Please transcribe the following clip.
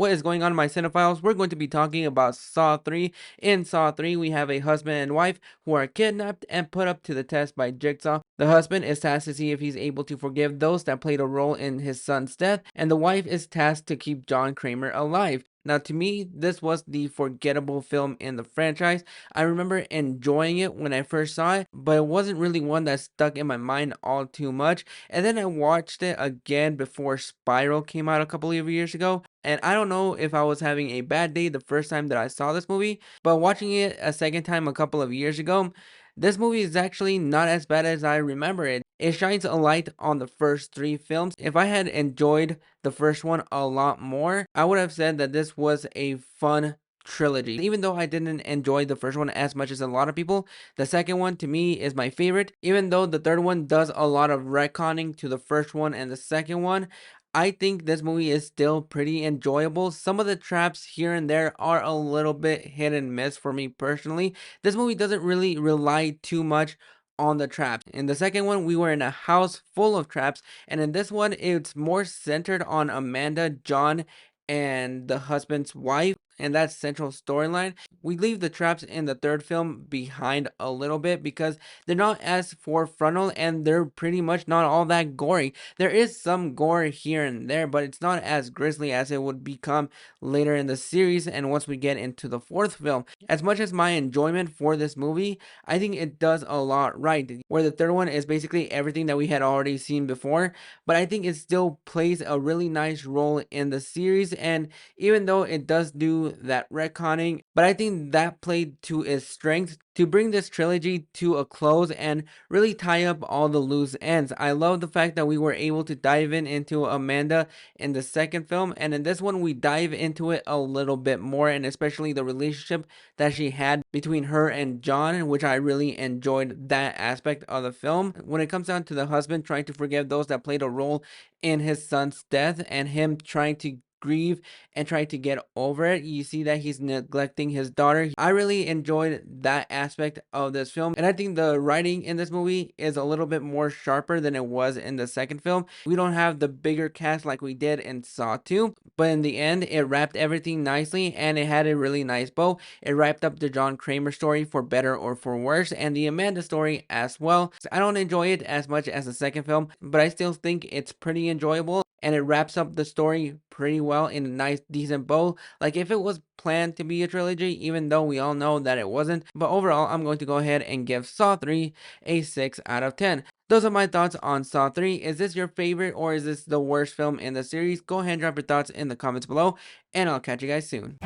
What is going on, my cinephiles? We're going to be talking about Saw 3. In Saw 3, we have a husband and wife who are kidnapped and put up to the test by Jigsaw. The husband is tasked to see if he's able to forgive those that played a role in his son's death, and the wife is tasked to keep John Kramer alive. Now, to me, this was the forgettable film in the franchise. I remember enjoying it when I first saw it, but it wasn't really one that stuck in my mind all too much. And then I watched it again before Spiral came out a couple of years ago. And I don't know if I was having a bad day the first time that I saw this movie, but watching it a second time a couple of years ago, this movie is actually not as bad as I remember it. It shines a light on the first three films. If I had enjoyed the first one a lot more, I would have said that this was a fun trilogy. Even though I didn't enjoy the first one as much as a lot of people, the second one to me is my favorite. Even though the third one does a lot of retconning to the first one and the second one, I think this movie is still pretty enjoyable. Some of the traps here and there are a little bit hit and miss for me personally. This movie doesn't really rely too much on the traps. In the second one, we were in a house full of traps, and in this one, it's more centered on Amanda, John, and the husband's wife, and that central storyline. We leave the traps in the third film behind a little bit because they're not as forefrontal and they're pretty much not all that gory. There is some gore here and there, but it's not as grisly as it would become later in the series and once we get into the fourth film. As much as my enjoyment for this movie, I think it does a lot right, where the third one is basically everything that we had already seen before, but I think it still plays a really nice role in the series. And even though it does do that retconning, but I think that played to its strength to bring this trilogy to a close and really tie up all the loose ends. I love the fact that we were able to dive into Amanda in the second film, and in this one we dive into it a little bit more, and especially the relationship that she had between her and John, which I really enjoyed that aspect of the film. When it comes down to the husband trying to forgive those that played a role in his son's death and him trying to grieve and try to get over it, you see that he's neglecting his daughter. I really enjoyed that aspect of this film, and I think the writing in this movie is a little bit more sharper than it was in the second film. We don't have the bigger cast like we did in Saw 2, but in the end it wrapped everything nicely and it had a really nice bow. It wrapped up the John Kramer story for better or for worse, and the Amanda story as well. I don't enjoy it as much as the second film, but I still think it's pretty enjoyable, and it wraps up the story pretty well in a nice decent bow, like if it was planned to be a trilogy, even though we all know that it wasn't. But overall, I'm going to go ahead and give Saw 3 a 6 out of 10. Those are my thoughts on Saw 3. Is this your favorite or is this the worst film in the series? Go ahead and drop your thoughts in the comments below, and I'll catch you guys soon.